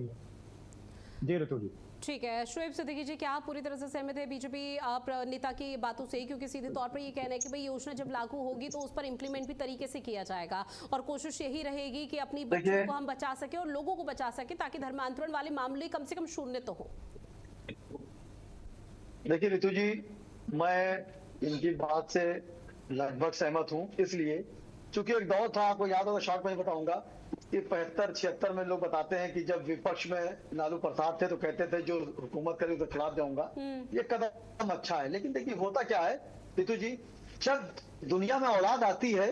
सकती है। जी ऋतु जी। ठीक है, शोएब सिद्दीकी जी, क्या आप पूरी तरह से सहमत है बीजेपी आप नेता की बातों से? क्योंकि सीधे तौर पर ये कहना है कि भाई योजना जब लागू होगी तो उस पर इम्प्लीमेंट भी तरीके से किया जाएगा और कोशिश यही रहेगी कि अपनी बच्चों को हम बचा सके और लोगों को बचा सके ताकि धर्मांतरण वाले मामले कम से कम शून्य तो हो। देखिए ऋतु जी, मैं इनकी बात से लगभग सहमत हूँ। इसलिए चूंकि एक दौर था, आपको याद होगा, शॉर्ट में बताऊंगा कि 75-76 में लोग बताते हैं कि जब विपक्ष में लालू प्रसाद थे तो कहते थे जो हुकूमत करे उसके खिलाफ जाऊंगा। ये कदम अच्छा है, लेकिन देखिए होता क्या है ऋतु जी, जब दुनिया में औलाद आती है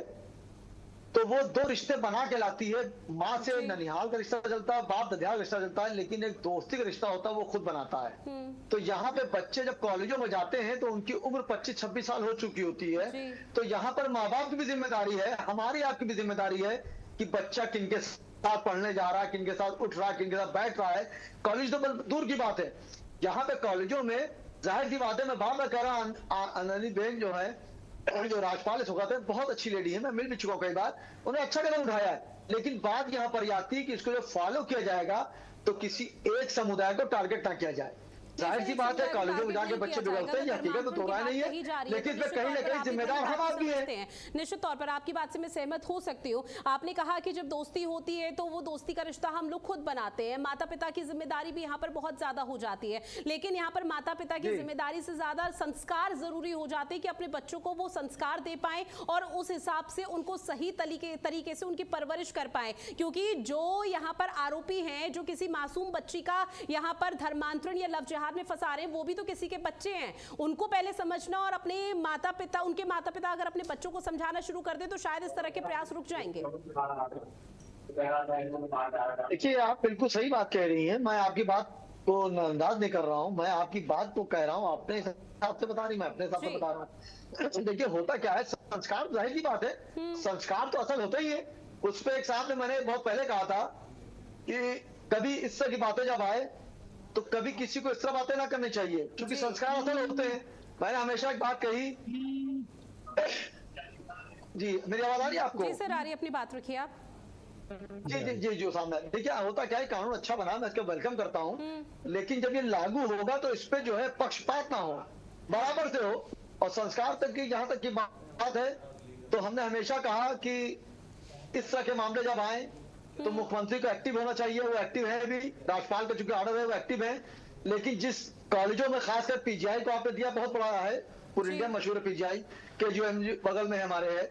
तो वो दो रिश्ते बना के लाती है। माँ से ननिहाल का रिश्ता चलता है, बाप ददियाल का रिश्ता चलता है, लेकिन एक दोस्ती का रिश्ता होता है वो खुद बनाता है। तो यहाँ पे बच्चे जब कॉलेजों में जाते हैं तो उनकी उम्र 25-26 साल हो चुकी होती है। तो यहाँ पर माँ बाप की भी जिम्मेदारी है, हमारी आपकी भी जिम्मेदारी है कि बच्चा किनके साथ पढ़ने जा रहा है, किनके साथ उठ रहा है, किनके साथ बैठ रहा है। कॉलेज तो दूर की बात है, यहाँ पे कॉलेजों में जाहिर सी बात है, मैं बार बार कह रहा, अननी बेन जो है, जो राजपाल सुखाते हैं, बहुत अच्छी लेडी है, मैं मिल भी चुका हूं कई बार, उन्हें अच्छा कदम उठाया है। लेकिन बात यहां पर आती है कि इसको जब फॉलो किया जाएगा तो किसी एक समुदाय को टारगेट ना किया जाए। जाहिर सी बात है कॉलेजों में जाके बच्चे बिगड़ते हैं, ये हकीकत तो दोहराया नहीं है, लेकिन इसमें कहीं ना कहीं जिम्मेदार हम आप भी हैं। निश्चित तौर पर आपकी बात से मैं सहमत हो सकती हूँ। आपने कहा कि जब दोस्ती होती है तो वो दोस्ती का रिश्ता हम लोग खुद बनाते हैं, माता पिता की जिम्मेदारी भी यहाँ पर बहुत ज्यादा हो जाती है। लेकिन यहाँ पर माता पिता की जिम्मेदारी से ज्यादा संस्कार जरूरी हो जाते हैं कि अपने बच्चों को वो संस्कार दे पाए और उस हिसाब से उनको सही तरीके से उनकी परवरिश कर पाए। क्योंकि जो यहाँ पर आरोपी हैं, जो किसी मासूम बच्ची का यहाँ पर धर्मांतरण या लव जिहाद में फंसा रहे हैं, वो भी तो किसी के बच्चे हैं। उनको पहले समझना और अपने माता पिता, उनके माता पिता अगर अपने बच्चों को समझाना शुरू कर दे तो शायद इस तरह के प्रयास रुक जाएंगे। देखिए आप बिल्कुल सही बात कह रही हैं, मैं आपकी बात को नजरअंदाज नहीं कर रहा हूं, मैं आपकी बात को कह रहा हूं, अपने हिसाब से बता रही, मैं अपने हिसाब से बता रहा हूं। देखिए होता क्या है, संस्कार जाहिर सी बात है, संस्कार तो असल होता ही है। उस पर एक साहब ने मैंने बहुत पहले कहा था कि कभी इस तरह की बातें जब आए तो कभी किसी को इस तरह बातें ना करनी चाहिए, क्योंकि संस्कार असल होते हैं। मैंने हमेशा एक बात कही। जी मेरी आवाज आ रही है आपको? जी सर आ रही है, अपनी बात रखिए आप। जी जी जी जो सामने देखिए होता क्या है, कानून अच्छा बना, मैं इसका वेलकम करता हूँ, लेकिन जब ये लागू होगा तो इस पे जो है पक्षपात ना हो, बराबर से हो। और संस्कार तक की जहां तक की बात है तो हमने हमेशा कहा कि इस तरह के मामले जब आए तो मुख्यमंत्री को एक्टिव होना चाहिए, वो एक्टिव है भी, राज्यपाल का चूंकि ऑर्डर है वो एक्टिव है। लेकिन जिस कॉलेजों में खासकर पीजीआई को आपने दिया, बहुत बड़ा है, पूरी इंडिया मशहूर पीजीआई, केजीएम बगल में हमारे है,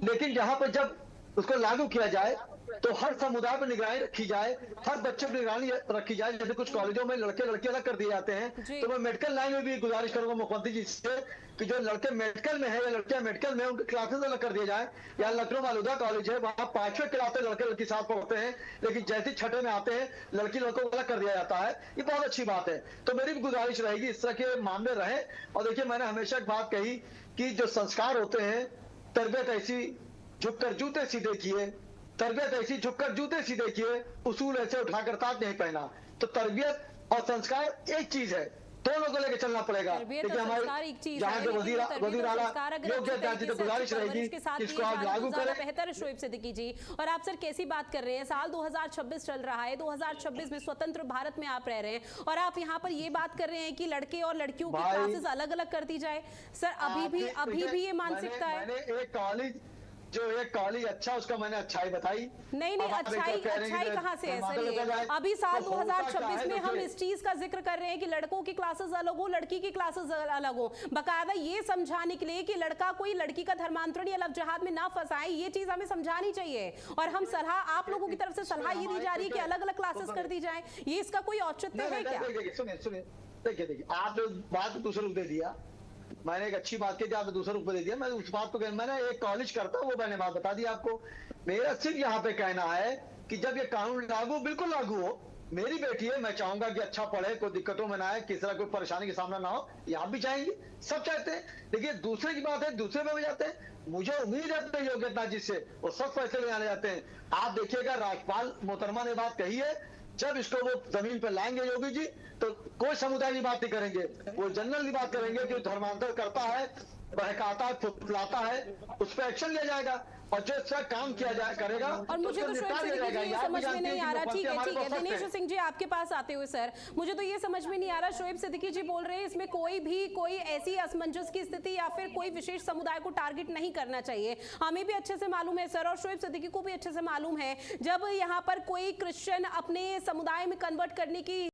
लेकिन जहां पर जब उसको लागू किया जाए तो हर समुदाय पर निगरानी रखी जाए, हर बच्चे पर निगरानी रखी जाए। जैसे कुछ कॉलेजों में लड़के लड़की अलग कर दिए जाते हैं, तो मैं मेडिकल लाइन में भी गुजारिश करूंगा मुख्यमंत्री जी से कि जो लड़के मेडिकल में है या लड़कियां मेडिकल में, उनके क्लासेस अलग कर दिए जाए। या लखनऊ मालूदा कॉलेज है, वहां 5वें क्लास में लड़के लड़की साथ पढ़ते हैं, लेकिन जैसे 6ठे में आते हैं लड़की लड़कों को अलग कर दिया जाता है। ये बहुत अच्छी बात है, तो मेरी भी गुजारिश रहेगी इस तरह के मामले रहे। और देखिए मैंने हमेशा एक बात कही कि जो संस्कार होते हैं, तरबियत ऐसी झुककर जूते सीधे किए, तरबियत ऐसी झुककर जूते सीधे किए, उसूल ऐसे उठाकर ताज नहीं पहना। तो तरबियत और संस्कार एक चीज है, दोनों को लेकर चलना पड़ेगा। देखिए हमारे जहाँ से वजीर आला योग्य जाति तो गुजारिश रहेगी इसको आप लागू करें। बेहतर है शोएब सिद्दीकी जी। और आप सर कैसी बात कर रहे हैं, साल 2026 चल रहा है, 2026 में स्वतंत्र भारत में आप रह रहे हैं और आप यहाँ पर ये बात कर रहे हैं कि लड़के और लड़कियों की क्लासेस अलग अलग कर दी जाए। सर अभी भी ये मानसिकता है। मैंने एक कॉलेज जो एक कॉलेज अच्छा, उसका मैंने अच्छाई बताई। नहीं अच्छाई कहाँ से है सर? ये अभी साल 2026 में हम इस चीज का जिक्र कर रहे हैं कि लड़कों की क्लासेस अलग हो, लड़की की क्लासेस अलग हो, बकायदा ये समझाने के लिए कि लड़का कोई लड़की का धर्मांतरण या लव जिहाद में ना फंसाए, ये चीज हमें समझानी चाहिए। और हम सलाह, आप लोगों की तरफ से सलाह ये दी जा रही है कि अलग अलग क्लासेस कर दी जाए, ये इसका कोई औचित्य है क्या? सुनिए देखिए आप बात दूसरे रूप दे दिया, मैंने एक अच्छी बात की थी, आपने दूसरा रूप दे दिया। मैं उस बात को मैंने एक कॉलेज करता हूँ, वो मैंने बात बता दी आपको। मेरा सिर्फ यहाँ पे कहना है कि जब ये कानून लागू, बिल्कुल लागू हो, मेरी बेटी है, मैं चाहूंगा कि अच्छा पढ़े, कोई दिक्कतों में ना आए, किसी तरह कोई परेशानी का सामना ना हो, ये आप भी चाहेंगे, सब चाहते हैं। देखिए दूसरे की बात है, दूसरे पे भी जाते हैं, मुझे उम्मीद है योग्यता जिससे वो सब फैसले लेने जाते हैं। आप देखिएगा राज्यपाल मोहतरमा ने बात कही है, जब इसको वो जमीन पर लाएंगे योगी जी तो कोई समुदाय की बात नहीं करेंगे, वो जनरल की बात करेंगे कि धर्मांतर करता है, बहकाता है, फुसलाता है, उस पर एक्शन लिया जाएगा। और जो इसका काम किया जाए करेगा और मुझे तो शोएब सिद्दीकी जी ये समझ में नहीं आ रहा। ठीक है दिनेश सिंह जी आपके पास आते हुए सर, मुझे तो ये समझ में नहीं आ रहा, शोएब सिद्दीकी जी बोल रहे हैं इसमें कोई ऐसी असमंजस की स्थिति या फिर कोई विशेष समुदाय को टारगेट नहीं करना चाहिए। हमें भी अच्छे से मालूम है सर और शोएब सिद्दीकी को भी अच्छे से मालूम है, जब यहाँ पर कोई क्रिश्चियन अपने समुदाय में कन्वर्ट करने की